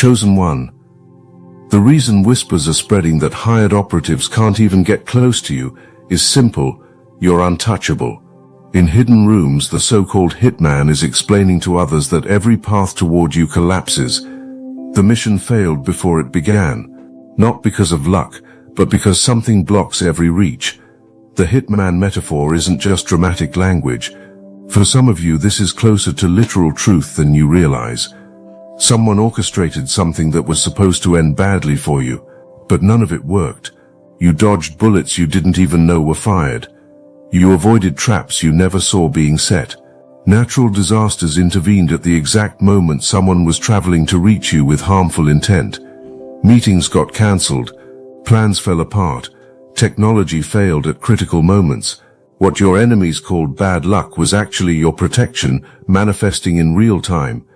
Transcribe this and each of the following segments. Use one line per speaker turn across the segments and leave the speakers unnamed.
Chosen one. The reason whispers are spreading that hired operatives can't even get close to you is simple: you're untouchable. In hidden rooms, the so-called hitman is explaining to others that every path toward you collapses. The mission failed before it began, not because of luck, but because something blocks every reach. The hitman metaphor isn't just dramatic language. For some of you, this is closer to literal truth than you realize. Someone orchestrated something that was supposed to end badly for you, but none of it worked. You dodged bullets you didn't even know were fired. You avoided traps you never saw being set. Natural disasters intervened at the exact moment someone was traveling to reach you with harmful intent. Meetings got cancelled. Plans fell apart. Technology failed at critical moments. What your enemies called bad luck was actually your protection, manifesting in real time.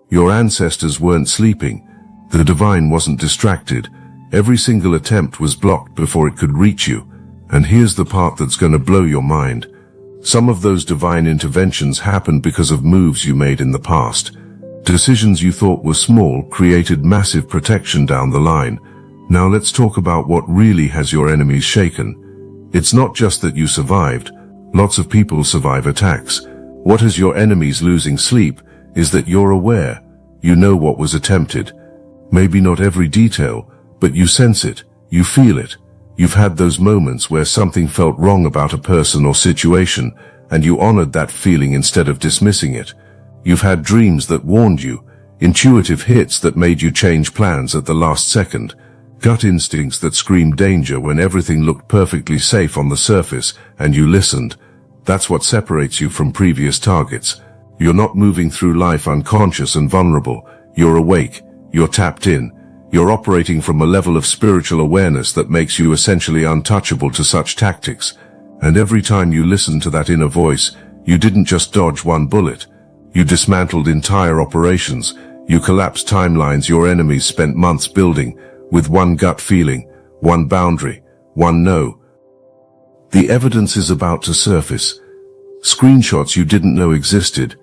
Your ancestors weren't sleeping. The divine wasn't distracted. Every single attempt was blocked before it could reach you. And here's the part that's going to blow your mind. Some of those divine interventions happened because of moves you made in the past. Decisions you thought were small created massive protection down the line. Now let's talk about what really has your enemies shaken. It's not just that you survived. Lots of people survive attacks. What has your enemies losing sleep is that you're aware. You know what was attempted. Maybe not every detail, but you sense it. You feel it. You've had those moments where something felt wrong about a person or situation, and you honored that feeling instead of dismissing it. You've had dreams that warned you, intuitive hits that made you change plans at the last second, gut instincts that screamed danger when everything looked perfectly safe on the surface, and you listened. That's what separates you from previous targets. You're not moving through life unconscious and vulnerable. You're awake. You're tapped in. You're operating from a level of spiritual awareness that makes you essentially untouchable to such tactics. And every time you listen to that inner voice, you didn't just dodge one bullet. You dismantled entire operations. You collapsed timelines your enemies spent months building, with one gut feeling, one boundary, one no. The evidence is about to surface. Screenshots you didn't know existed.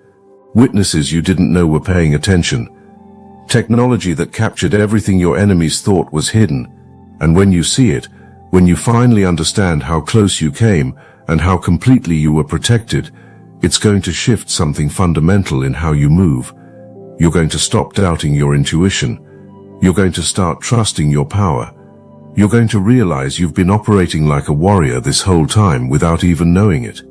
Witnesses you didn't know were paying attention. Technology that captured everything your enemies thought was hidden. And when you see it, when you finally understand how close you came and how completely you were protected, it's going to shift something fundamental in how you move. You're going to stop doubting your intuition. You're going to start trusting your power. You're going to realize you've been operating like a warrior this whole time without even knowing it.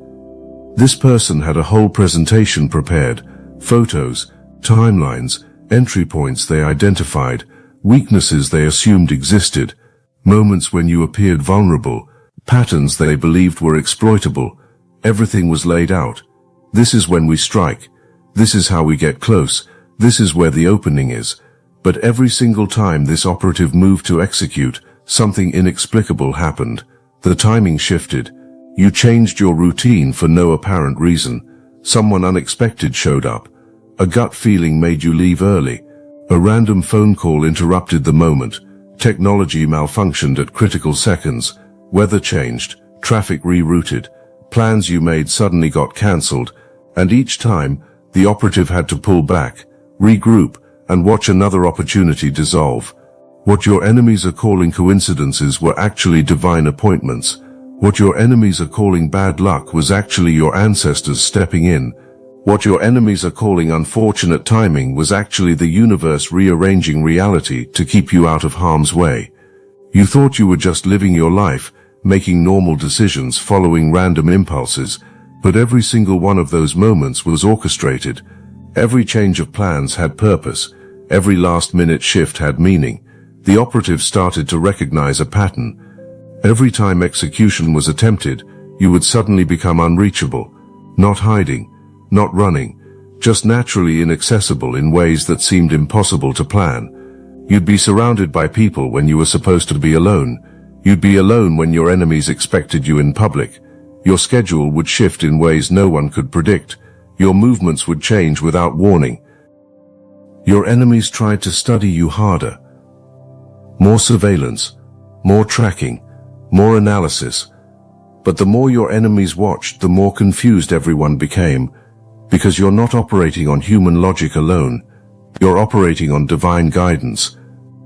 This person had a whole presentation prepared, photos, timelines, entry points they identified, weaknesses they assumed existed, moments when you appeared vulnerable, patterns they believed were exploitable. Everything was laid out. This is when we strike. This is how we get close. This is where the opening is. But every single time this operative moved to execute, something inexplicable happened. The timing shifted. You changed your routine for no apparent reason. Someone unexpected showed up. A gut feeling made you leave early. A random phone call interrupted the moment. Technology malfunctioned at critical seconds. Weather changed. Traffic rerouted. Plans you made suddenly got cancelled. And each time, the operative had to pull back, regroup, and watch another opportunity dissolve. What your enemies are calling coincidences were actually divine appointments. What your enemies are calling bad luck was actually your ancestors stepping in. What your enemies are calling unfortunate timing was actually the universe rearranging reality to keep you out of harm's way. You thought you were just living your life, making normal decisions, following random impulses, but every single one of those moments was orchestrated. Every change of plans had purpose. Every last-minute shift had meaning. The operative started to recognize a pattern. Every time execution was attempted, you would suddenly become unreachable, not hiding, not running, just naturally inaccessible in ways that seemed impossible to plan. You'd be surrounded by people when you were supposed to be alone. You'd be alone when your enemies expected you in public. Your schedule would shift in ways no one could predict. Your movements would change without warning. Your enemies tried to study you harder. More surveillance, more tracking, more analysis. But the more your enemies watched, the more confused everyone became. Because you're not operating on human logic alone. You're operating on divine guidance,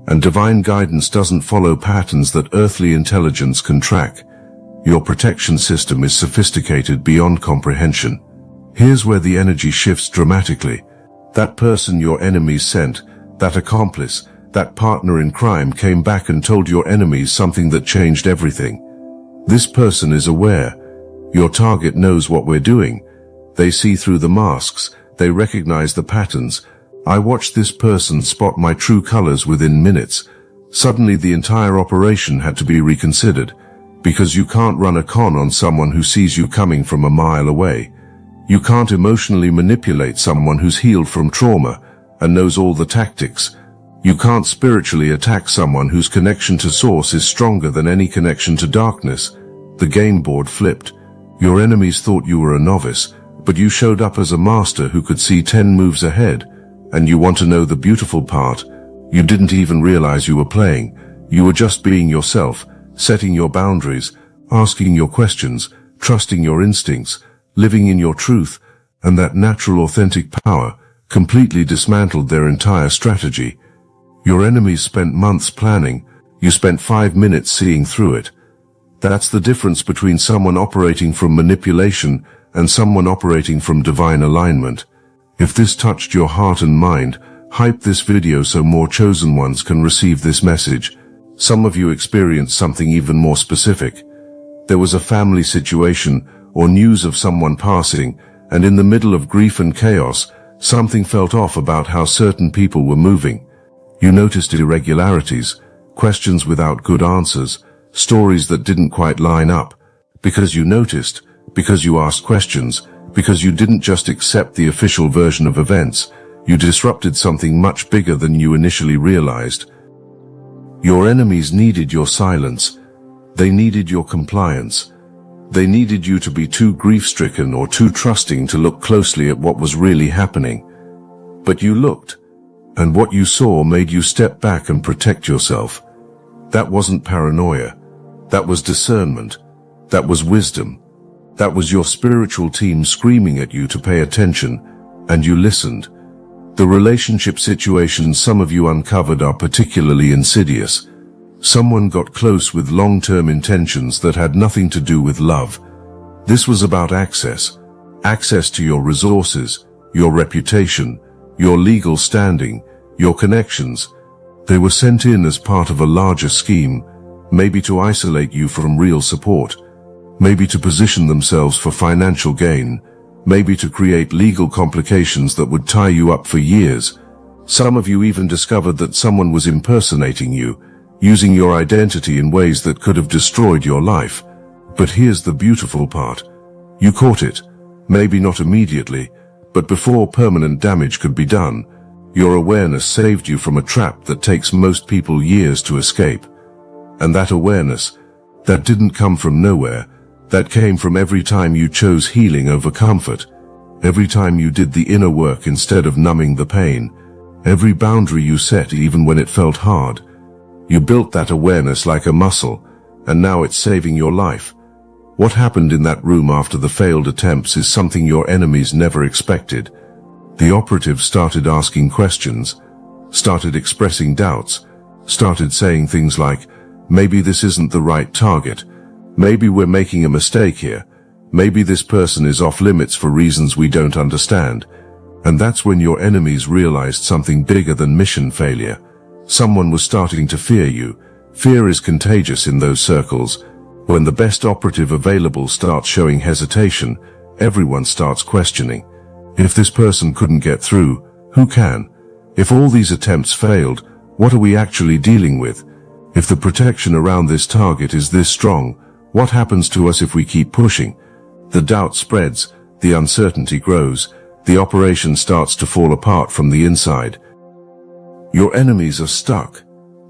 and divine guidance doesn't follow patterns that earthly intelligence can track. Your protection system is sophisticated beyond comprehension. Here's where the energy shifts dramatically. That person your enemies sent, that accomplice, that partner in crime came back and told your enemies something that changed everything. This person is aware. Your target knows what we're doing. They see through the masks. They recognize the patterns. I watched this person spot my true colors within minutes. Suddenly the entire operation had to be reconsidered, because you can't run a con on someone who sees you coming from a mile away. You can't emotionally manipulate someone who's healed from trauma and knows all the tactics. You can't spiritually attack someone whose connection to source is stronger than any connection to darkness. The game board flipped. Your enemies thought you were a novice, but you showed up as a master who could see 10 moves ahead. And you want to know the beautiful part? You didn't even realize you were playing. You were just being yourself, setting your boundaries, asking your questions, trusting your instincts, living in your truth, and that natural authentic power completely dismantled their entire strategy. Your enemies spent months planning. You spent 5 minutes seeing through it. That's the difference between someone operating from manipulation and someone operating from divine alignment. If this touched your heart and mind, hype this video so more chosen ones can receive this message. Some of you experienced something even more specific. There was a family situation or news of someone passing, and in the middle of grief and chaos, something felt off about how certain people were moving. You noticed irregularities, questions without good answers, stories that didn't quite line up. Because you noticed, because you asked questions, because you didn't just accept the official version of events, you disrupted something much bigger than you initially realized. Your enemies needed your silence. They needed your compliance. They needed you to be too grief-stricken or too trusting to look closely at what was really happening. But you looked, and what you saw made you step back and protect yourself. That wasn't paranoia. That was discernment. That was wisdom. That was your spiritual team screaming at you to pay attention, and you listened. The relationship situations some of you uncovered are particularly insidious. Someone got close with long-term intentions that had nothing to do with love. This was about access. Access to your resources, your reputation, your legal standing, your connections. They were sent in as part of a larger scheme, maybe to isolate you from real support, maybe to position themselves for financial gain, maybe to create legal complications that would tie you up for years. Some of you even discovered that someone was impersonating you, using your identity in ways that could have destroyed your life. But here's the beautiful part. You caught it, maybe not immediately, but before permanent damage could be done. Your awareness saved you from a trap that takes most people years to escape. And that awareness, that didn't come from nowhere. That came from every time you chose healing over comfort, every time you did the inner work instead of numbing the pain, every boundary you set even when it felt hard. You built that awareness like a muscle, and now it's saving your life. What happened in that room after the failed attempts is something your enemies never expected. The operative started asking questions, started expressing doubts, started saying things like, maybe this isn't the right target. Maybe we're making a mistake here. Maybe this person is off limits for reasons we don't understand. And that's when your enemies realized something bigger than mission failure. Someone was starting to fear you. Fear is contagious in those circles. When the best operative available starts showing hesitation, everyone starts questioning. If this person couldn't get through, who can? If all these attempts failed, what are we actually dealing with? If the protection around this target is this strong, what happens to us if we keep pushing? The doubt spreads, the uncertainty grows, the operation starts to fall apart from the inside. Your enemies are stuck,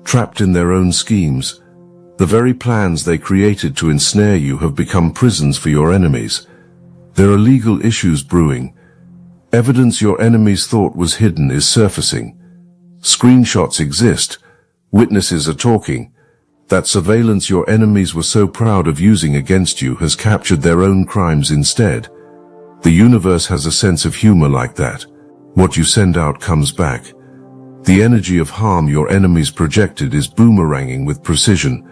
trapped in their own schemes. The very plans they created to ensnare you have become prisons for your enemies. There are legal issues brewing. Evidence your enemies thought was hidden is surfacing. Screenshots exist. Witnesses are talking. That surveillance your enemies were so proud of using against you has captured their own crimes instead. The universe has a sense of humor like that. What you send out comes back. The energy of harm your enemies projected is boomeranging with precision.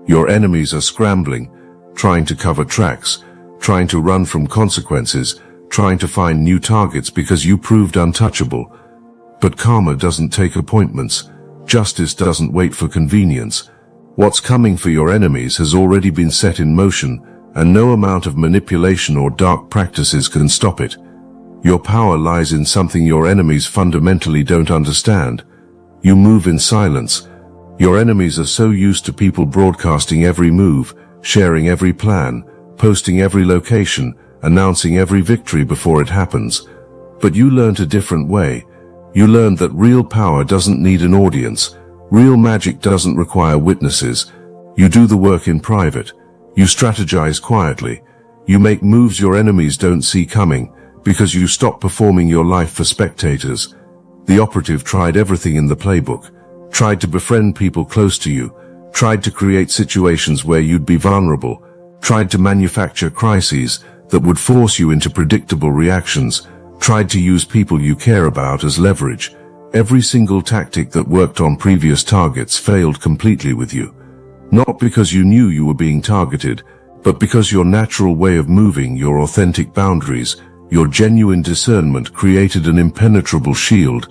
Your enemies are scrambling, trying to cover tracks, trying to run from consequences, trying to find new targets because you proved untouchable. But karma doesn't take appointments. Justice doesn't wait for convenience. What's coming for your enemies has already been set in motion, and no amount of manipulation or dark practices can stop it. Your power lies in something your enemies fundamentally don't understand. You move in silence. Your enemies are so used to people broadcasting every move, sharing every plan, posting every location, announcing every victory before it happens. But you learned a different way. You learned that real power doesn't need an audience. Real magic doesn't require witnesses. You do the work in private. You strategize quietly. You make moves your enemies don't see coming, because you stop performing your life for spectators. The operative tried everything in the playbook, tried to befriend people close to you, tried to create situations where you'd be vulnerable, tried to manufacture crises that would force you into predictable reactions, tried to use people you care about as leverage. Every single tactic that worked on previous targets failed completely with you. Not because you knew you were being targeted, but because your natural way of moving, your authentic boundaries, your genuine discernment created an impenetrable shield.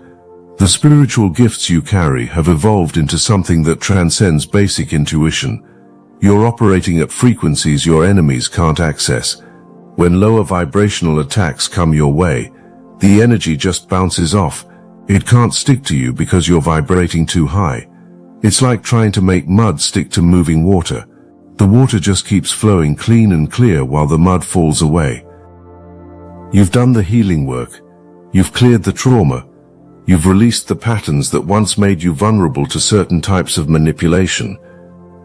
The spiritual gifts you carry have evolved into something that transcends basic intuition. You're operating at frequencies your enemies can't access. When lower vibrational attacks come your way, the energy just bounces off. It can't stick to you because you're vibrating too high. It's like trying to make mud stick to moving water. The water just keeps flowing clean and clear while the mud falls away. You've done the healing work. You've cleared the trauma. You've released the patterns that once made you vulnerable to certain types of manipulation.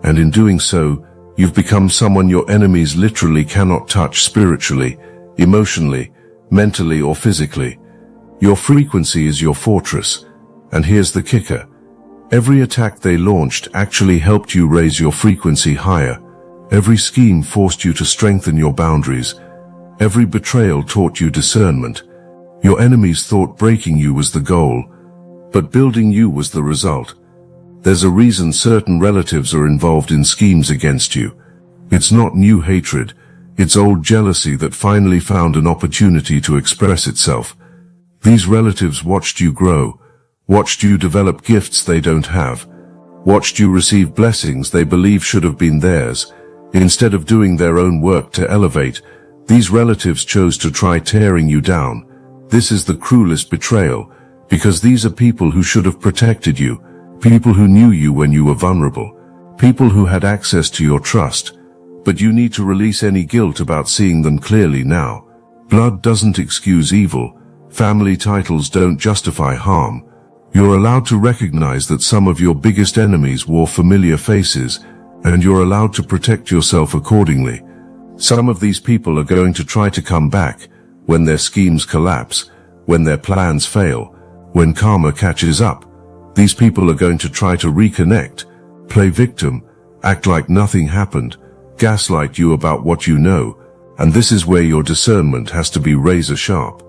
And in doing so, you've become someone your enemies literally cannot touch spiritually, emotionally, mentally, or physically. Your frequency is your fortress. And here's the kicker. Every attack they launched actually helped you raise your frequency higher. Every scheme forced you to strengthen your boundaries. Every betrayal taught you discernment. Your enemies thought breaking you was the goal, but building you was the result. There's a reason certain relatives are involved in schemes against you. It's not new hatred, it's old jealousy that finally found an opportunity to express itself. These relatives watched you grow, watched you develop gifts they don't have, watched you receive blessings they believe should have been theirs. Instead of doing their own work to elevate, these relatives chose to try tearing you down. This is the cruelest betrayal, because these are people who should have protected you, people who knew you when you were vulnerable, people who had access to your trust. But you need to release any guilt about seeing them clearly now. Blood doesn't excuse evil. Family titles don't justify harm. You're allowed to recognize that some of your biggest enemies wore familiar faces, and you're allowed to protect yourself accordingly. Some of these people are going to try to come back when their schemes collapse, when their plans fail, when karma catches up. These people are going to try to reconnect, play victim, act like nothing happened, gaslight you about what you know, and this is where your discernment has to be razor sharp.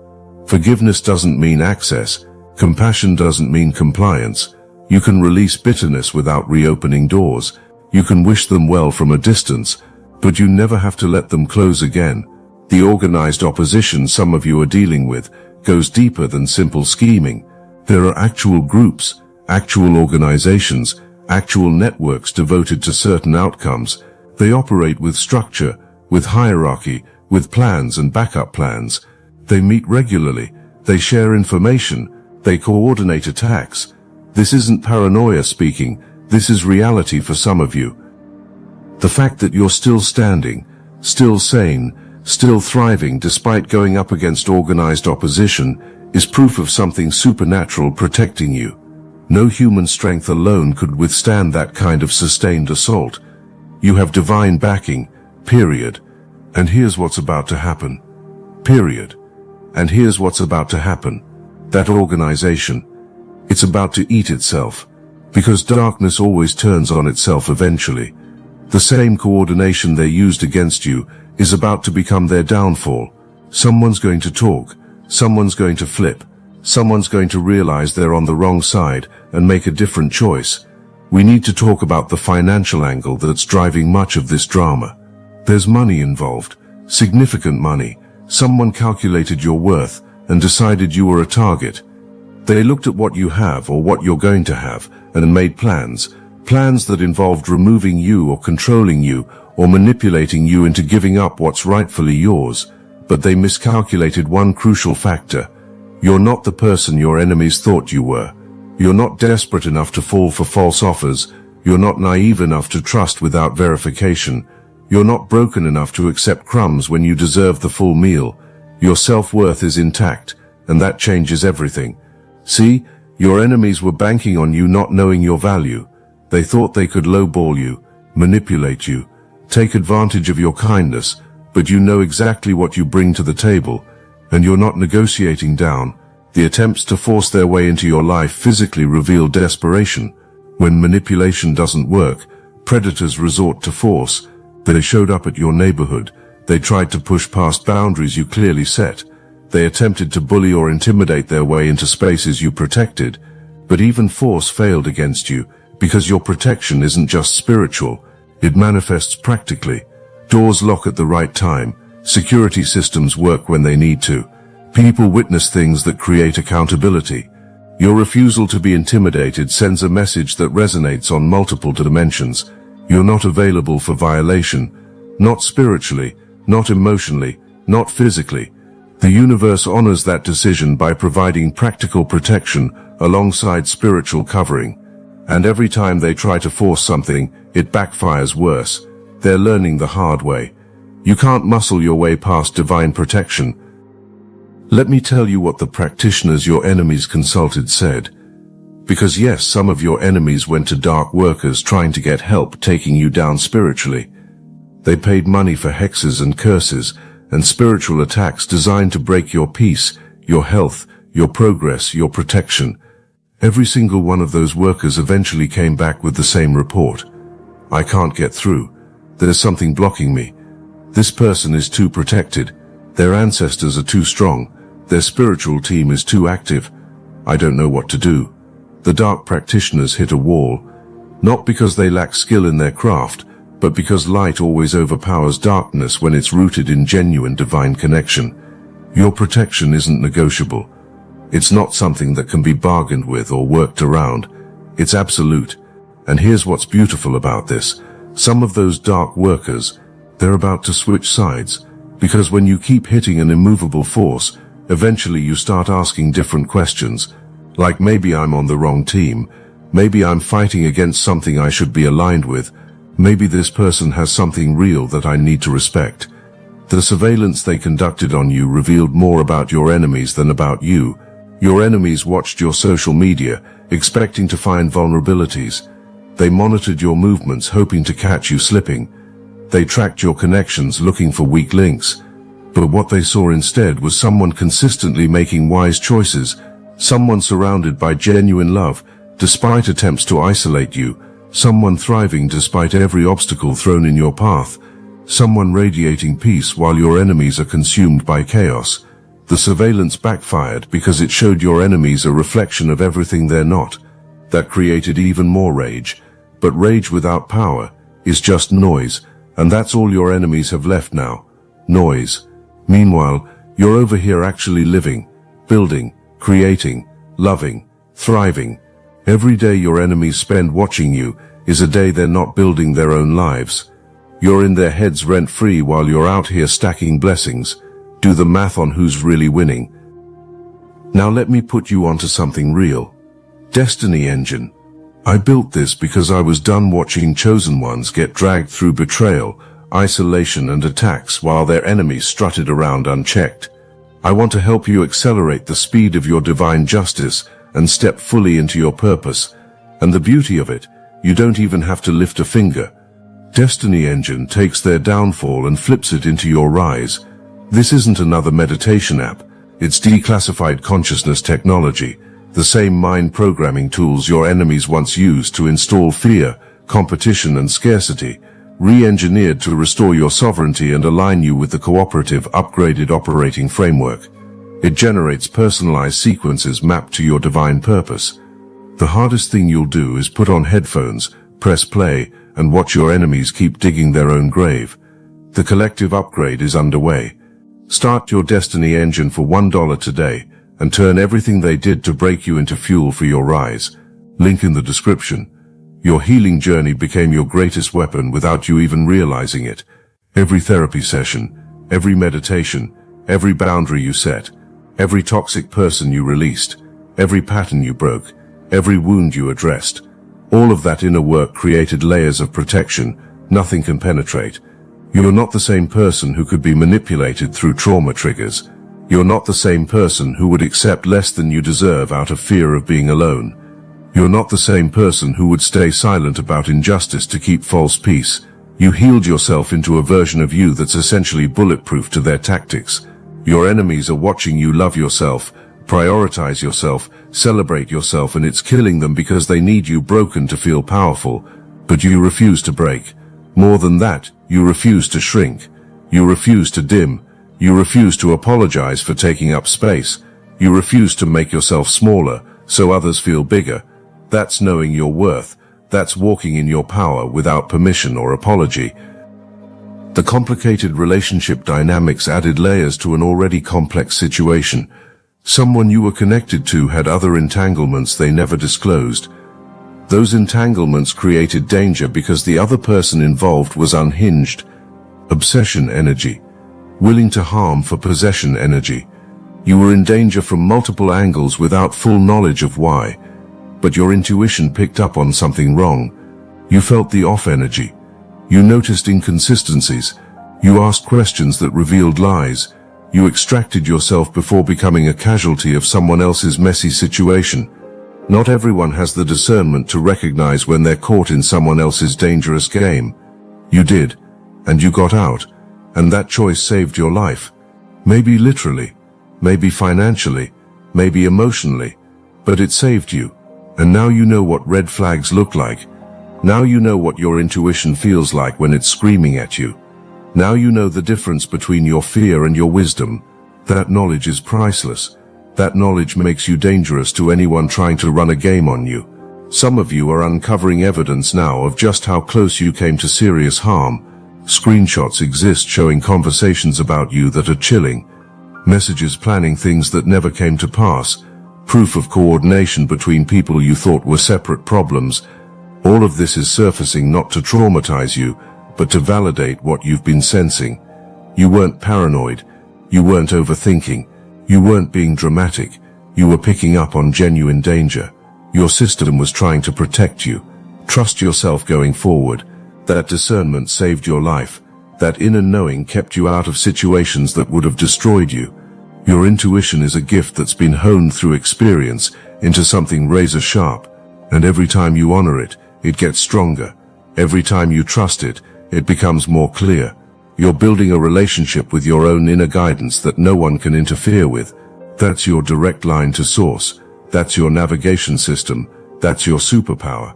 Forgiveness doesn't mean access. Compassion doesn't mean compliance. You can release bitterness without reopening doors. You can wish them well from a distance, but you never have to let them close again. The organized opposition some of you are dealing with goes deeper than simple scheming. There are actual groups, actual organizations, actual networks devoted to certain outcomes. They operate with structure, with hierarchy, with plans and backup plans. They meet regularly. They share information. They coordinate attacks. This isn't paranoia speaking. This is reality for some of you. The fact that you're still standing, still sane, still thriving despite going up against organized opposition is proof of something supernatural protecting you. No human strength alone could withstand that kind of sustained assault. You have divine backing, period. And here's what's about to happen. Period. And here's what's about to happen. That organization, it's about to eat itself. Because darkness always turns on itself eventually. The same coordination they used against you is about to become their downfall. Someone's going to talk. Someone's going to flip. Someone's going to realize they're on the wrong side and make a different choice. We need to talk about the financial angle that's driving much of this drama. There's money involved, significant money. Someone calculated your worth and decided you were a target. They looked at what you have or what you're going to have and made plans that involved removing you or controlling you or manipulating you into giving up what's rightfully yours. But they miscalculated one crucial factor. You're not the person your enemies thought you were. You're not desperate enough to fall for false offers. You're not naive enough to trust without verification. You're not broken enough to accept crumbs when you deserve the full meal. Your self-worth is intact, and that changes everything. See, your enemies were banking on you not knowing your value. They thought they could lowball you, manipulate you, take advantage of your kindness, but you know exactly what you bring to the table, and you're not negotiating down. The attempts to force their way into your life physically reveal desperation. When manipulation doesn't work, predators resort to force. They showed up at your neighborhood. They tried to push past boundaries you clearly set. They attempted to bully or intimidate their way into spaces you protected. But even force failed against you, because your protection isn't just spiritual. It manifests practically. Doors lock at the right time. Security systems work when they need to. People witness things that create accountability. Your refusal to be intimidated sends a message that resonates on multiple dimensions. You're not available for violation. Not spiritually, not emotionally, not physically. The universe honors that decision by providing practical protection alongside spiritual covering. And every time they try to force something, it backfires worse. They're learning the hard way. You can't muscle your way past divine protection. Let me tell you what the practitioners your enemies consulted said. Because yes, some of your enemies went to dark workers trying to get help taking you down spiritually. They paid money for hexes and curses and spiritual attacks designed to break your peace, your health, your progress, your protection. Every single one of those workers eventually came back with the same report. I can't get through. There's something blocking me. This person is too protected. Their ancestors are too strong. Their spiritual team is too active. I don't know what to do. The dark practitioners hit a wall, not because they lack skill in their craft, but because light always overpowers darkness when it's rooted in genuine divine connection. Your protection isn't negotiable. It's not something that can be bargained with or worked around. It's absolute. And here's what's beautiful about this. Some of those dark workers, they're about to switch sides, because when you keep hitting an immovable force, eventually you start asking different questions, like maybe I'm on the wrong team, maybe I'm fighting against something I should be aligned with, maybe this person has something real that I need to respect. The surveillance they conducted on you revealed more about your enemies than about you. Your enemies watched your social media, expecting to find vulnerabilities. They monitored your movements, hoping to catch you slipping. They tracked your connections, looking for weak links. But what they saw instead was someone consistently making wise choices, someone surrounded by genuine love, despite attempts to isolate you, someone thriving despite every obstacle thrown in your path, someone radiating peace while your enemies are consumed by chaos. The surveillance backfired because it showed your enemies a reflection of everything they're not. That created even more rage. But rage without power is just noise, and that's all your enemies have left now. Noise. Meanwhile, you're over here actually living, building, creating, loving, thriving. Every day your enemies spend watching you is a day they're not building their own lives. You're in their heads rent-free while you're out here stacking blessings. Do the math on who's really winning. Now let me put you onto something real. Destiny Engine. I built this because I was done watching chosen ones get dragged through betrayal, isolation and attacks while their enemies strutted around unchecked. I want to help you accelerate the speed of your divine justice and step fully into your purpose. And the beauty of it, you don't even have to lift a finger. Destiny Engine takes their downfall and flips it into your rise. This isn't another meditation app. It's declassified consciousness technology, the same mind programming tools your enemies once used to install fear, competition and scarcity, re-engineered to restore your sovereignty and align you with the cooperative, upgraded operating framework. It generates personalized sequences mapped to your divine purpose. The hardest thing you'll do is put on headphones, press play, and watch your enemies keep digging their own grave. The collective upgrade is underway. Start your destiny engine for $1 today and turn everything they did to break you into fuel for your rise. Link in the description. Your healing journey became your greatest weapon without you even realizing it. Every therapy session, every meditation, every boundary you set, every toxic person you released, every pattern you broke, every wound you addressed, all of that inner work created layers of protection nothing can penetrate. You're not the same person who could be manipulated through trauma triggers. You're not the same person who would accept less than you deserve out of fear of being alone. You're not the same person who would stay silent about injustice to keep false peace. You healed yourself into a version of you that's essentially bulletproof to their tactics. Your enemies are watching you love yourself, prioritize yourself, celebrate yourself, and it's killing them because they need you broken to feel powerful. But you refuse to break. More than that, you refuse to shrink. You refuse to dim. You refuse to apologize for taking up space. You refuse to make yourself smaller so others feel bigger. That's knowing your worth. That's walking in your power without permission or apology. The complicated relationship dynamics added layers to an already complex situation. Someone you were connected to had other entanglements they never disclosed. Those entanglements created danger because the other person involved was unhinged. Obsession energy. Willing to harm for possession energy. You were in danger from multiple angles without full knowledge of why. But your intuition picked up on something wrong. You felt the off energy. You noticed inconsistencies. You asked questions that revealed lies. You extracted yourself before becoming a casualty of someone else's messy situation. Not everyone has the discernment to recognize when they're caught in someone else's dangerous game. You did, and you got out, and that choice saved your life. Maybe literally, maybe financially, maybe emotionally, but it saved you. And now you know what red flags look like. Now you know what your intuition feels like when it's screaming at you. Now you know the difference between your fear and your wisdom. That knowledge is priceless. That knowledge makes you dangerous to anyone trying to run a game on you. Some of you are uncovering evidence now of just how close you came to serious harm. Screenshots exist showing conversations about you that are chilling. Messages planning things that never came to pass. Proof of coordination between people you thought were separate problems. All of this is surfacing not to traumatize you, but to validate what you've been sensing. You weren't paranoid. You weren't overthinking. You weren't being dramatic. You were picking up on genuine danger. Your system was trying to protect you. Trust yourself going forward. That discernment saved your life. That inner knowing kept you out of situations that would have destroyed you. Your intuition is a gift that's been honed through experience into something razor sharp. And every time you honor it, it gets stronger. Every time you trust it, it becomes more clear. You're building a relationship with your own inner guidance that no one can interfere with. That's your direct line to source. That's your navigation system. That's your superpower.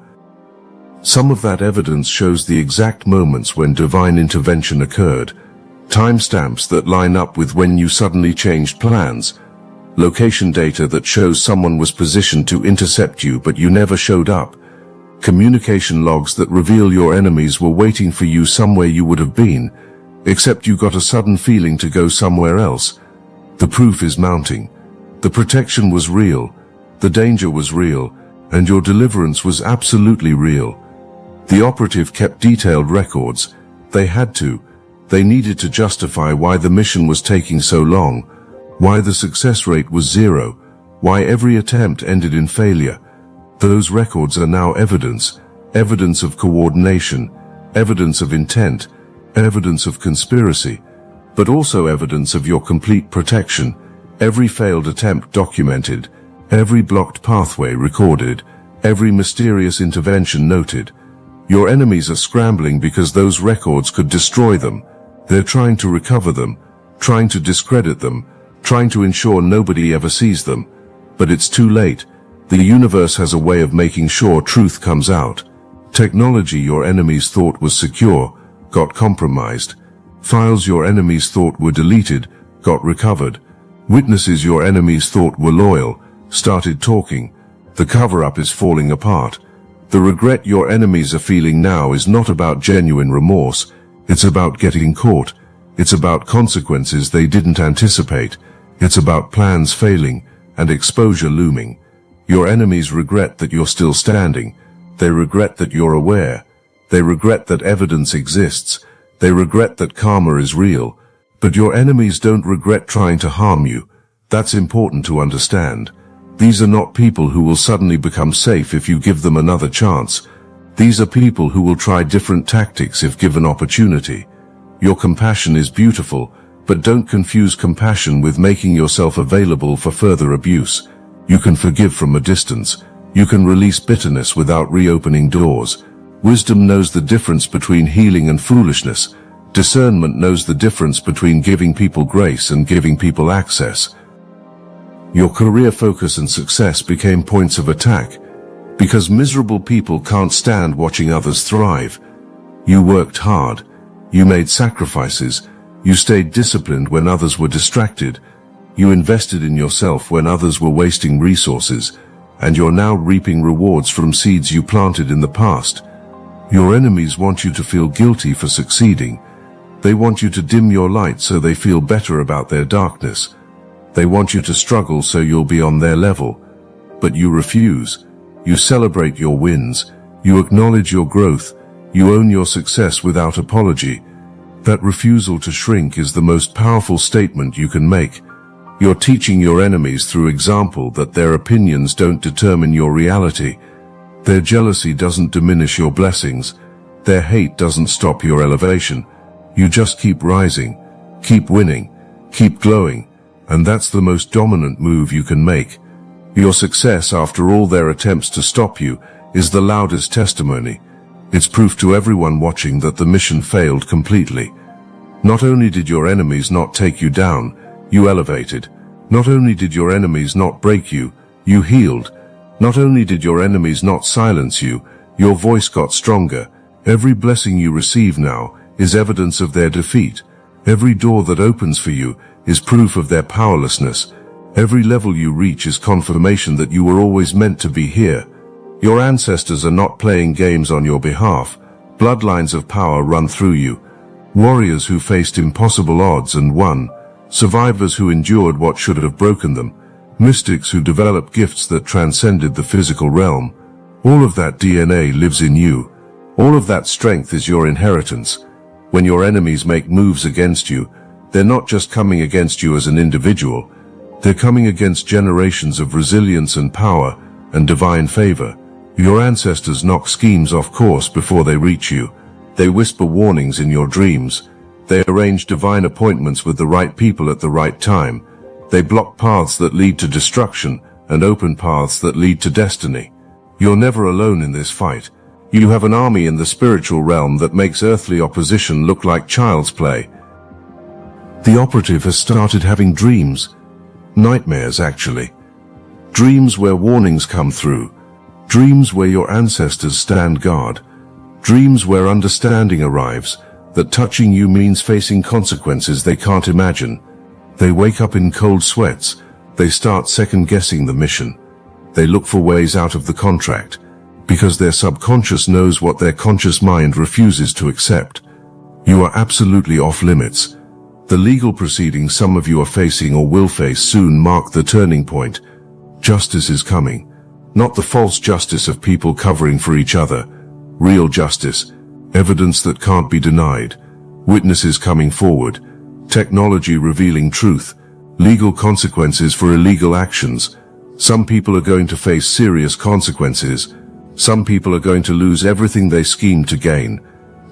Some of that evidence shows the exact moments when divine intervention occurred. Timestamps that line up with when you suddenly changed plans. Location data that shows someone was positioned to intercept you but you never showed up. Communication logs that reveal your enemies were waiting for you somewhere you would have been, except you got a sudden feeling to go somewhere else. The proof is mounting. The protection was real, the danger was real, and your deliverance was absolutely real. The operative kept detailed records. They had to. They needed to justify why the mission was taking so long, why the success rate was 0, why every attempt ended in failure. Those records are now evidence of coordination, evidence of intent, evidence of conspiracy, but also evidence of your complete protection. Every failed attempt documented, every blocked pathway recorded, every mysterious intervention noted. Your enemies are scrambling because those records could destroy them. They're trying to recover them, trying to discredit them, trying to ensure nobody ever sees them. But it's too late. The universe has a way of making sure truth comes out. Technology your enemies thought was secure got compromised. Files your enemies thought were deleted got recovered. Witnesses your enemies thought were loyal started talking. The cover-up is falling apart. The regret your enemies are feeling now is not about genuine remorse. It's about getting caught. It's about consequences they didn't anticipate. It's about plans failing and exposure looming. Your enemies regret that you're still standing. They regret that you're aware. They regret that evidence exists. They regret that karma is real. But your enemies don't regret trying to harm you. That's important to understand. These are not people who will suddenly become safe if you give them another chance. These are people who will try different tactics if given opportunity. Your compassion is beautiful, but don't confuse compassion with making yourself available for further abuse. You can forgive from a distance. You can release bitterness without reopening doors. Wisdom knows the difference between healing and foolishness. Discernment knows the difference between giving people grace and giving people access. Your career focus and success became points of attack because miserable people can't stand watching others thrive. You worked hard. You made sacrifices. You stayed disciplined when others were distracted. You invested in yourself when others were wasting resources, and you're now reaping rewards from seeds you planted in the past. Your enemies want you to feel guilty for succeeding. They want you to dim your light so they feel better about their darkness. They want you to struggle so you'll be on their level. But you refuse. You celebrate your wins. You acknowledge your growth. You own your success without apology. That refusal to shrink is the most powerful statement you can make. You're teaching your enemies through example that their opinions don't determine your reality. Their jealousy doesn't diminish your blessings. Their hate doesn't stop your elevation. You just keep rising, keep winning, keep glowing, and that's the most dominant move you can make. Your success, after all their attempts to stop you, is the loudest testimony. It's proof to everyone watching that the mission failed completely. Not only did your enemies not take you down, you elevated. Not only did your enemies not break you, you healed. Not only did your enemies not silence you, your voice got stronger. Every blessing you receive now is evidence of their defeat. Every door that opens for you is proof of their powerlessness. Every level you reach is confirmation that you were always meant to be here. Your ancestors are not playing games on your behalf. Bloodlines of power run through you. Warriors who faced impossible odds and won. Survivors who endured what should have broken them. Mystics who developed gifts that transcended the physical realm. All of that DNA lives in you. All of that strength is your inheritance. When your enemies make moves against you, they're not just coming against you as an individual. They're coming against generations of resilience and power and divine favor. Your ancestors knock schemes off course before they reach you. They whisper warnings in your dreams. They arrange divine appointments with the right people at the right time. They block paths that lead to destruction and open paths that lead to destiny. You're never alone in this fight. You have an army in the spiritual realm that makes earthly opposition look like child's play. The operative has started having dreams. Nightmares, actually. Dreams where warnings come through. Dreams where your ancestors stand guard. Dreams where understanding arrives, that touching you means facing consequences they can't imagine. They wake up in cold sweats. They start second-guessing the mission. They look for ways out of the contract, because their subconscious knows what their conscious mind refuses to accept. You are absolutely off limits. The legal proceedings some of you are facing or will face soon mark the turning point. Justice is coming. Not the false justice of people covering for each other. Real justice. Evidence that can't be denied. Witnesses coming forward. Technology revealing truth. Legal consequences for illegal actions. Some people are going to face serious consequences. Some people are going to lose everything they schemed to gain.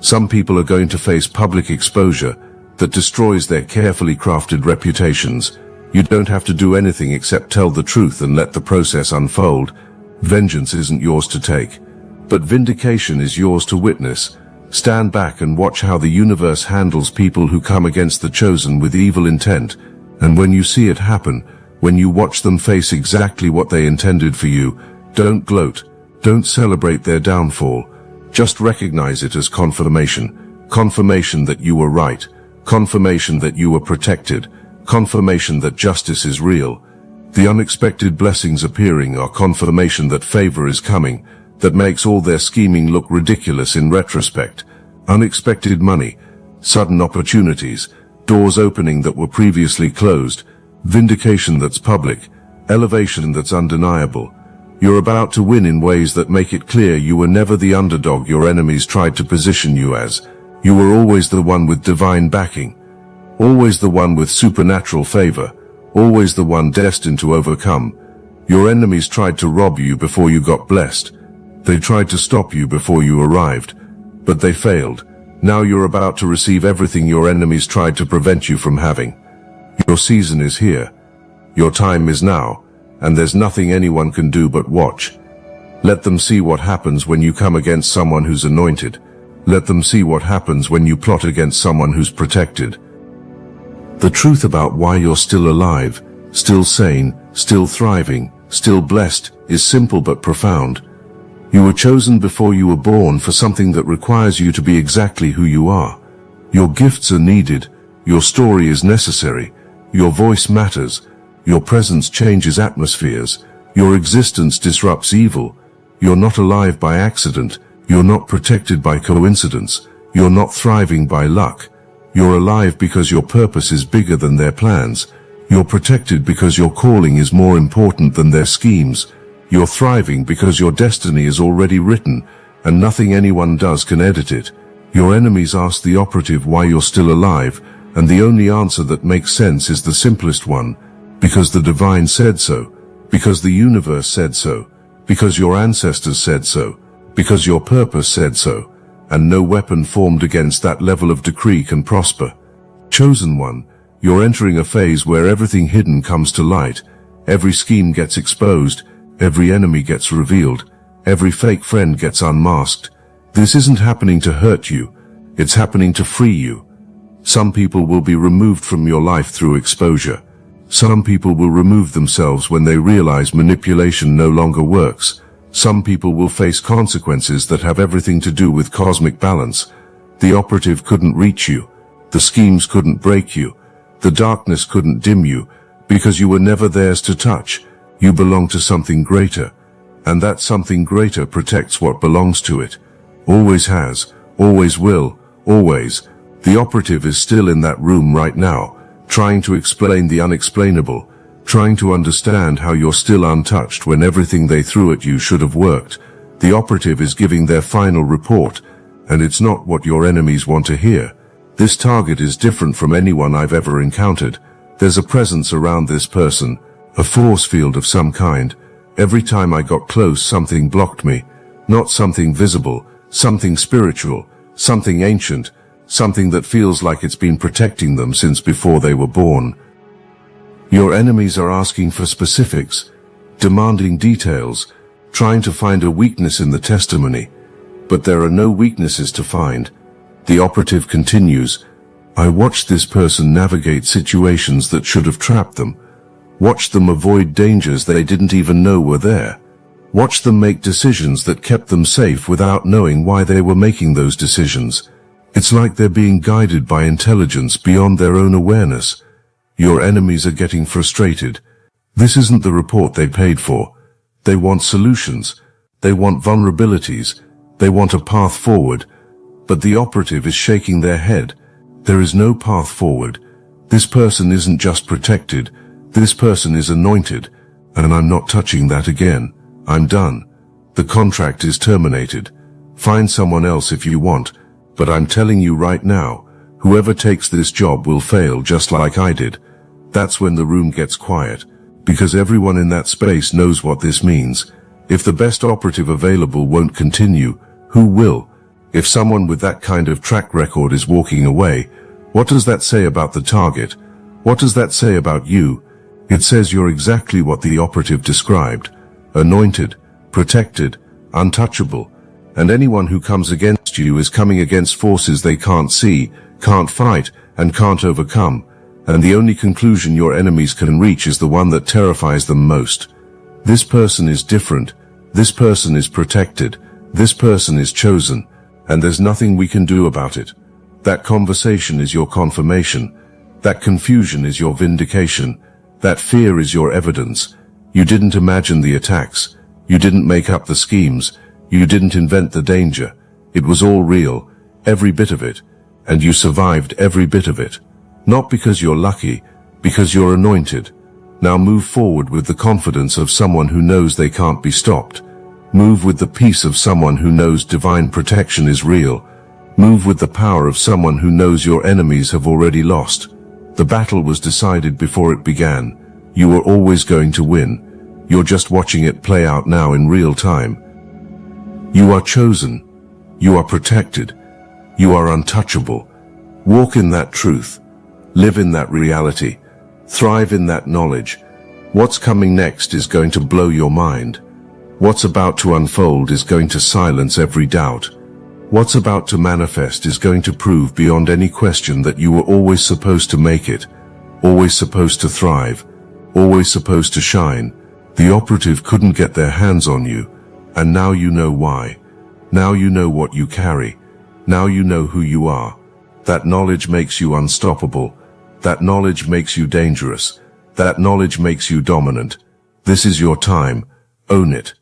Some people are going to face public exposure that destroys their carefully crafted reputations. You don't have to do anything except tell the truth and let the process unfold. Vengeance isn't yours to take, but vindication is yours to witness. Stand back and watch how the universe handles people who come against the chosen with evil intent, and when you see it happen, when you watch them face exactly what they intended for you, don't gloat, don't celebrate their downfall. Just recognize it as confirmation. Confirmation that you were right. Confirmation that you were protected. confirmation that justice is real. The unexpected blessings appearing are confirmation that favor is coming, that makes all their scheming look ridiculous in retrospect. Unexpected money, sudden opportunities, doors opening that were previously closed, vindication that's public, elevation that's undeniable. You're about to win in ways that make it clear you were never the underdog your enemies tried to position you as. You were always the one with divine backing, always the one with supernatural favor, always the one destined to overcome. Your enemies tried to rob you before you got blessed. They tried to stop you before you arrived, but they failed. Now you're about to receive everything your enemies tried to prevent you from having. Your season is here. Your time is now, and there's nothing anyone can do but watch. Let them see what happens when you come against someone who's anointed. Let them see what happens when you plot against someone who's protected. The truth about why you're still alive, still sane, still thriving, still blessed, is simple but profound. You were chosen before you were born for something that requires you to be exactly who you are. Your gifts are needed, your story is necessary, your voice matters, your presence changes atmospheres, your existence disrupts evil. You're not alive by accident, you're not protected by coincidence, you're not thriving by luck. You're alive because your purpose is bigger than their plans. You're protected because your calling is more important than their schemes. You're thriving because your destiny is already written, and nothing anyone does can edit it. Your enemies ask the operative why you're still alive, and the only answer that makes sense is the simplest one. Because the divine said so. Because the universe said so. Because your ancestors said so. Because your purpose said so. And no weapon formed against that level of decree can prosper. Chosen one, you're entering a phase where everything hidden comes to light. Every scheme gets exposed. Every enemy gets revealed. Every fake friend gets unmasked. This isn't happening to hurt you. It's happening to free you. Some people will be removed from your life through exposure. Some people will remove themselves when they realize manipulation no longer works. Some people will face consequences that have everything to do with cosmic balance. The operative couldn't reach you. The schemes couldn't break you. The darkness couldn't dim you, because you were never theirs to touch. You belong to something greater, and that something greater protects what belongs to it. Always has, always will, always. The operative is still in that room right now, trying to explain the unexplainable, trying to understand how you're still untouched when everything they threw at you should have worked. The operative is giving their final report, and it's not what your enemies want to hear. This target is different from anyone I've ever encountered. There's a presence around this person, a force field of some kind. Every time I got close, something blocked me. Not something visible, something spiritual, something ancient, something that feels like it's been protecting them since before they were born. Your enemies are asking for specifics, demanding details, trying to find a weakness in the testimony. But there are no weaknesses to find. The operative continues, I watched this person navigate situations that should have trapped them. Watched them avoid dangers they didn't even know were there. Watched them make decisions that kept them safe without knowing why they were making those decisions. It's like they're being guided by intelligence beyond their own awareness. Your enemies are getting frustrated. This isn't the report they paid for. They want solutions. They want vulnerabilities. They want a path forward. But the operative is shaking their head. There is no path forward. This person isn't just protected. This person is anointed. And I'm not touching that again. I'm done. The contract is terminated. Find someone else if you want. But I'm telling you right now, whoever takes this job will fail just like I did. That's when the room gets quiet, because everyone in that space knows what this means. If the best operative available won't continue, who will? If someone with that kind of track record is walking away, what does that say about the target? What does that say about you? It says you're exactly what the operative described. Anointed, protected, untouchable. And anyone who comes against you is coming against forces they can't see, can't fight, and can't overcome. And the only conclusion your enemies can reach is the one that terrifies them most. This person is different. This person is protected. This person is chosen. And there's nothing we can do about it. That conversation is your confirmation. That confusion is your vindication. That fear is your evidence. You didn't imagine the attacks. You didn't make up the schemes. You didn't invent the danger. It was all real, every bit of it, and you survived every bit of it. Not because you're lucky, because you're anointed. Now move forward with the confidence of someone who knows they can't be stopped. Move with the peace of someone who knows divine protection is real. Move with the power of someone who knows your enemies have already lost. The battle was decided before it began. You were always going to win. You're just watching it play out now in real time. You are chosen. You are protected. You are untouchable. Walk in that truth. Live in that reality. Thrive in that knowledge. What's coming next is going to blow your mind. What's about to unfold is going to silence every doubt. What's about to manifest is going to prove beyond any question that you were always supposed to make it, always supposed to thrive, always supposed to shine. The operative couldn't get their hands on you, and now you know why. Now you know what you carry. Now you know who you are. That knowledge makes you unstoppable. That knowledge makes you dangerous. That knowledge makes you dominant. This is your time. Own it.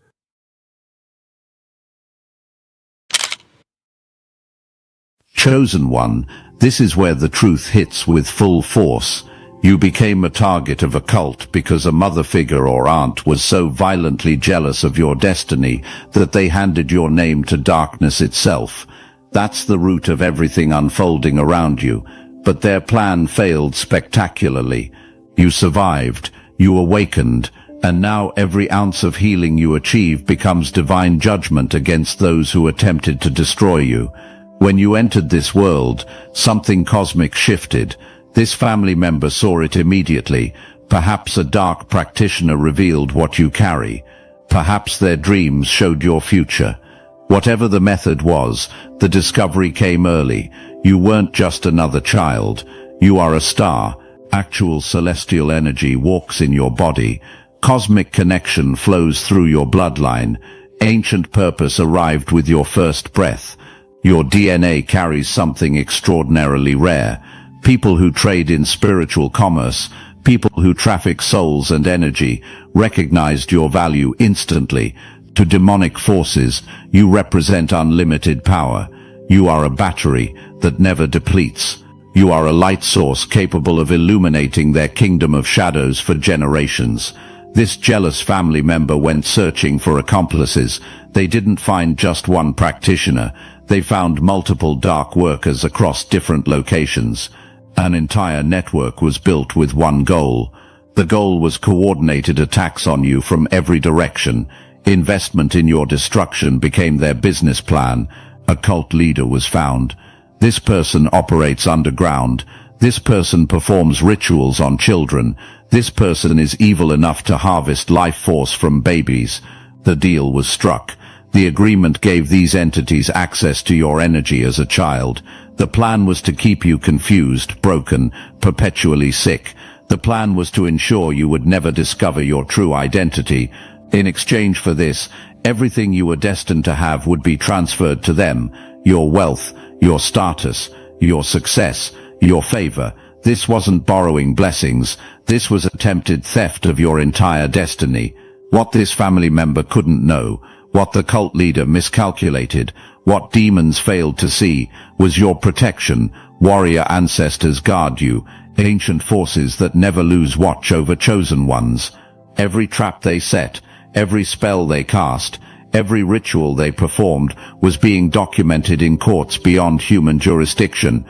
Chosen one, this is where the truth hits with full force. You became a target of a cult because a mother figure or aunt was so violently jealous of your destiny that they handed your name to darkness itself. That's the root of everything unfolding around you, but their plan failed spectacularly. You survived, you awakened, and now every ounce of healing you achieve becomes divine judgment against those who attempted to destroy you. When you entered this world, something cosmic shifted. This family member saw it immediately. Perhaps a dark practitioner revealed what you carry. Perhaps their dreams showed your future. Whatever the method was, the discovery came early. You weren't just another child. You are a star. Actual celestial energy walks in your body. Cosmic connection flows through your bloodline. Ancient purpose arrived with your first breath. Your DNA carries something extraordinarily rare. People who trade in spiritual commerce, people who traffic souls and energy, recognized your value instantly. To demonic forces, you represent unlimited power. You are a battery that never depletes. You are a light source capable of illuminating their kingdom of shadows for generations. This jealous family member went searching for accomplices. They didn't find just one practitioner. They found multiple dark workers across different locations. An entire network was built with one goal. The goal was coordinated attacks on you from every direction. Investment in your destruction became their business plan. A cult leader was found. This person operates underground. This person performs rituals on children. This person is evil enough to harvest life force from babies. The deal was struck. The agreement gave these entities access to your energy as a child. The plan was to keep you confused, broken, perpetually sick. The plan was to ensure you would never discover your true identity. In exchange for this, everything you were destined to have would be transferred to them. Your wealth, your status, your success, your favor. This wasn't borrowing blessings. This was attempted theft of your entire destiny. What this family member couldn't know, what the cult leader miscalculated, what demons failed to see, was your protection. Warrior ancestors guard you, ancient forces that never lose watch over chosen ones. Every trap they set, every spell they cast, every ritual they performed was being documented in courts beyond human jurisdiction.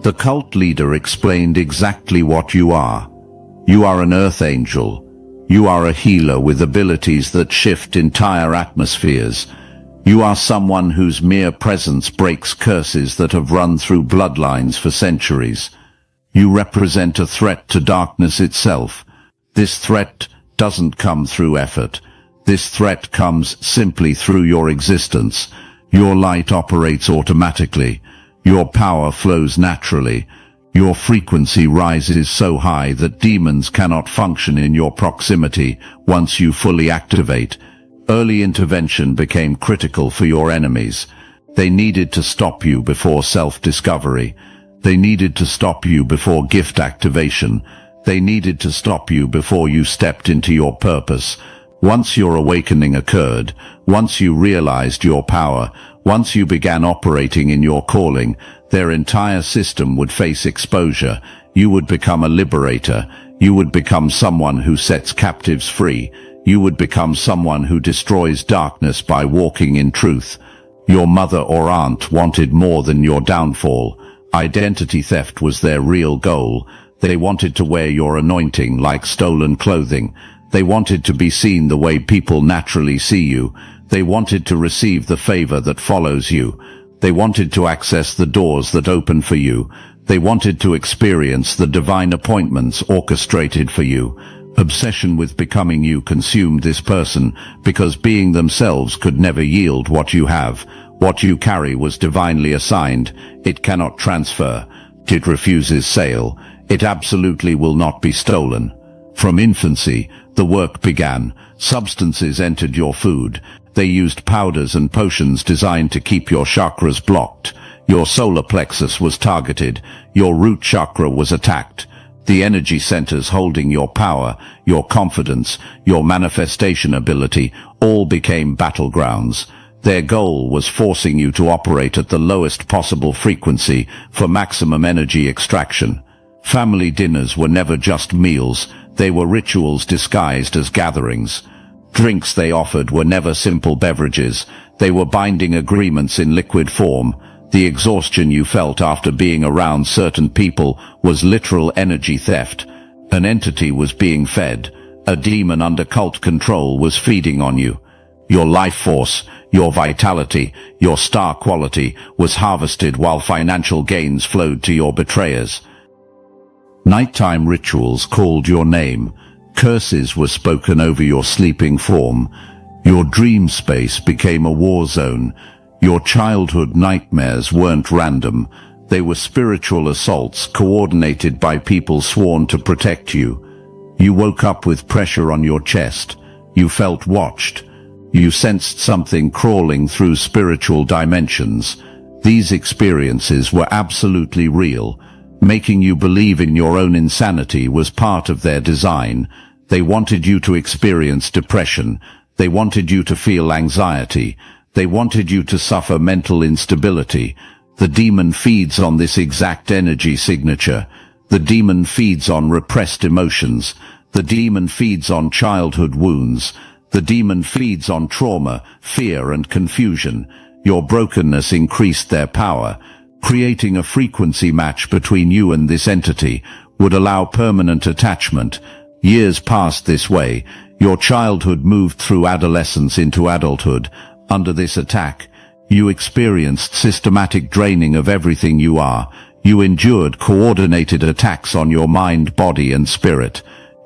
The cult leader explained exactly what you are. You are an earth angel. You are a healer with abilities that shift entire atmospheres. You are someone whose mere presence breaks curses that have run through bloodlines for centuries. You represent a threat to darkness itself. This threat doesn't come through effort. This threat comes simply through your existence. Your light operates automatically. Your power flows naturally. Your frequency rises so high that demons cannot function in your proximity once you fully activate. Early intervention became critical for your enemies. They needed to stop you before self-discovery. They needed to stop you before gift activation. They needed to stop you before you stepped into your purpose. Once your awakening occurred, once you realized your power, once you began operating in your calling, their entire system would face exposure. You would become a liberator. You would become someone who sets captives free. You would become someone who destroys darkness by walking in truth. Your mother or aunt wanted more than your downfall. Identity theft was their real goal. They wanted to wear your anointing like stolen clothing. They wanted to be seen the way people naturally see you. They wanted to receive the favor that follows you. They wanted to access the doors that open for you. They wanted to experience the divine appointments orchestrated for you. Obsession with becoming you consumed this person because being themselves could never yield what you have. What you carry was divinely assigned. It cannot transfer. It refuses sale. It absolutely will not be stolen. From infancy, the work began. Substances entered your food. They used powders and potions designed to keep your chakras blocked. Your solar plexus was targeted. Your root chakra was attacked. The energy centers holding your power, your confidence, your manifestation ability, all became battlegrounds. Their goal was forcing you to operate at the lowest possible frequency for maximum energy extraction. Family dinners were never just meals. They were rituals disguised as gatherings. Drinks they offered were never simple beverages. They were binding agreements in liquid form. The exhaustion you felt after being around certain people was literal energy theft. An entity was being fed. A demon under cult control was feeding on you. Your life force, your vitality, your star quality was harvested while financial gains flowed to your betrayers. Nighttime rituals called your name. Curses were spoken over your sleeping form. Your dream space became a war zone. Your childhood nightmares weren't random. They were spiritual assaults coordinated by people sworn to protect you. You woke up with pressure on your chest. You felt watched. You sensed something crawling through spiritual dimensions. These experiences were absolutely real. Making you believe in your own insanity was part of their design. They wanted you to experience depression. They wanted you to feel anxiety. They wanted you to suffer mental instability. The demon feeds on this exact energy signature. The demon feeds on repressed emotions. The demon feeds on childhood wounds. The demon feeds on trauma, fear, and confusion. Your brokenness increased their power. Creating a frequency match between you and this entity would allow permanent attachment. Years passed this way. Your childhood moved through adolescence into adulthood. Under this attack, you experienced systematic draining of everything you are. You endured coordinated attacks on your mind, body, and spirit.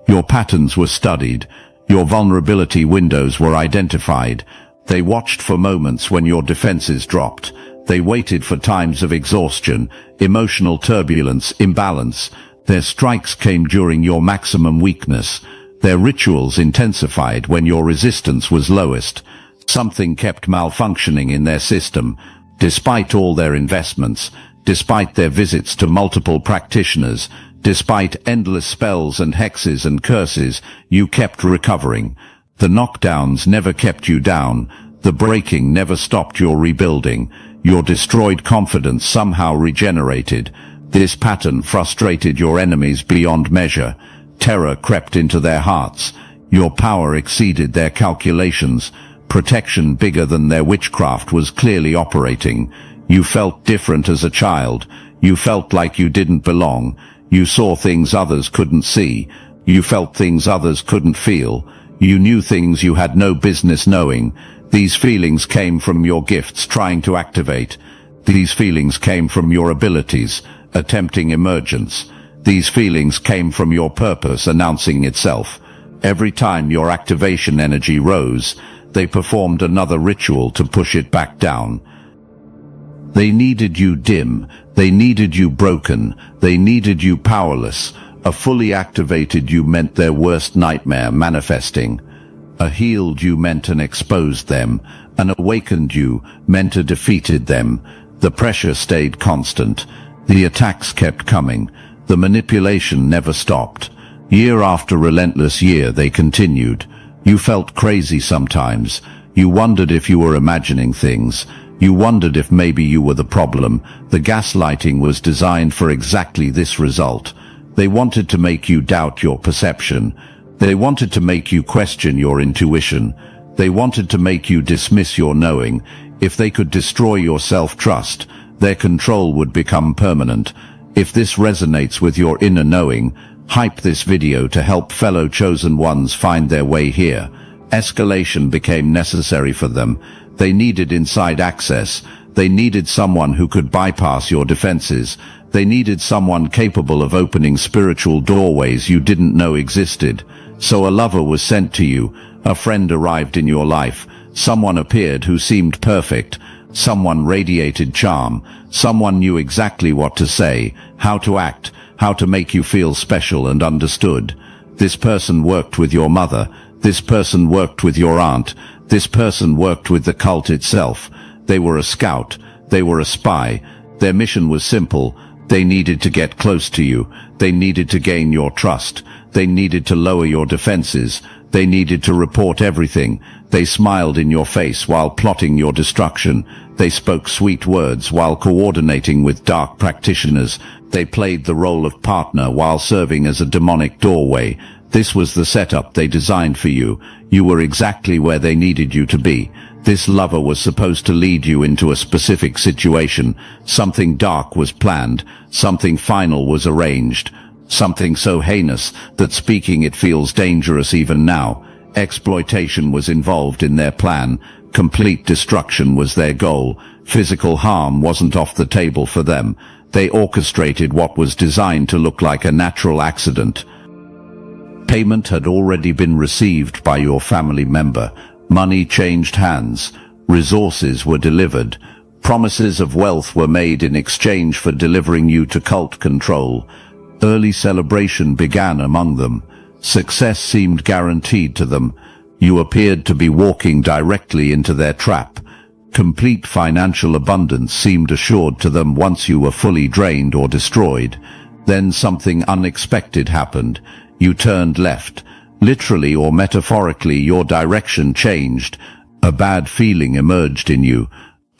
Your patterns were studied. Your vulnerability windows were identified. They watched for moments when your defenses dropped. They waited for times of exhaustion, emotional turbulence, imbalance. Their strikes came during your maximum weakness. Their rituals intensified when your resistance was lowest. Something kept malfunctioning in their system. Despite all their investments, despite their visits to multiple practitioners, despite endless spells and hexes and curses, you kept recovering. The knockdowns never kept you down. The breaking never stopped your rebuilding. Your destroyed confidence somehow regenerated. This pattern frustrated your enemies beyond measure. Terror crept into their hearts. Your power exceeded their calculations. Protection bigger than their witchcraft was clearly operating. You felt different as a child. You felt like you didn't belong. You saw things others couldn't see. You felt things others couldn't feel. You knew things you had no business knowing. These feelings came from your gifts trying to activate. These feelings came from your abilities, attempting emergence. These feelings came from your purpose announcing itself. Every time your activation energy rose, they performed another ritual to push it back down. They needed you dim. They needed you broken. They needed you powerless. A fully activated you meant their worst nightmare manifesting. A healed you meant an exposed them. An awakened you meant a defeated them. The pressure stayed constant. The attacks kept coming. The manipulation never stopped. Year after relentless year, they continued. You felt crazy sometimes. You wondered if you were imagining things. You wondered if maybe you were the problem. The gaslighting was designed for exactly this result. They wanted to make you doubt your perception. They wanted to make you question your intuition. They wanted to make you dismiss your knowing. If they could destroy your self-trust, their control would become permanent. If this resonates with your inner knowing, hype this video to help fellow chosen ones find their way here. Escalation became necessary for them. They needed inside access. They needed someone who could bypass your defenses. They needed someone capable of opening spiritual doorways you didn't know existed. So a lover was sent to you. A friend arrived in your life. Someone appeared who seemed perfect. Someone radiated charm. Someone knew exactly what to say, how to act, how to make you feel special and understood. This person worked with your mother. This person worked with your aunt. This person worked with the cult itself. They were a scout. They were a spy. Their mission was simple. They needed to get close to you. They needed to gain your trust. They needed to lower your defenses. They needed to report everything. They smiled in your face while plotting your destruction. They spoke sweet words while coordinating with dark practitioners. They played the role of partner while serving as a demonic doorway. This was the setup they designed for you. You were exactly where they needed you to be. This lover was supposed to lead you into a specific situation. Something dark was planned. Something final was arranged. Something so heinous that speaking it feels dangerous even now. Exploitation was involved in their plan. Complete destruction was their goal. Physical harm wasn't off the table for them. They orchestrated what was designed to look like a natural accident. Payment had already been received by your family member. Money changed hands. Resources were delivered. Promises of wealth were made in exchange for delivering you to cult control. Early celebration began among them. Success seemed guaranteed to them. You appeared to be walking directly into their trap. Complete financial abundance seemed assured to them once you were fully drained or destroyed. Then something unexpected happened. You turned left. Literally or metaphorically, your direction changed. A bad feeling emerged in you.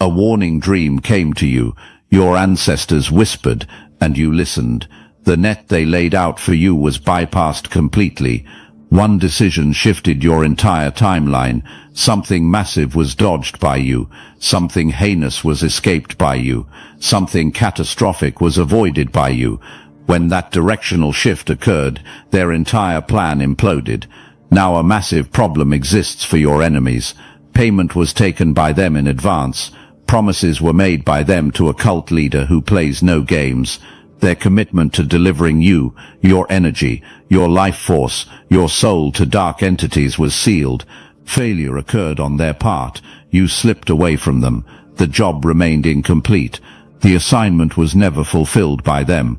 A warning dream came to you. Your ancestors whispered, and you listened. The net they laid out for you was bypassed completely. One decision shifted your entire timeline. Something massive was dodged by you. Something heinous was escaped by you. Something catastrophic was avoided by you. When that directional shift occurred, their entire plan imploded. Now a massive problem exists for your enemies. Payment was taken by them in advance. Promises were made by them to a cult leader who plays no games. Their commitment to delivering you, your energy, your life force, your soul to dark entities was sealed. Failure occurred on their part. You slipped away from them. The job remained incomplete. The assignment was never fulfilled by them.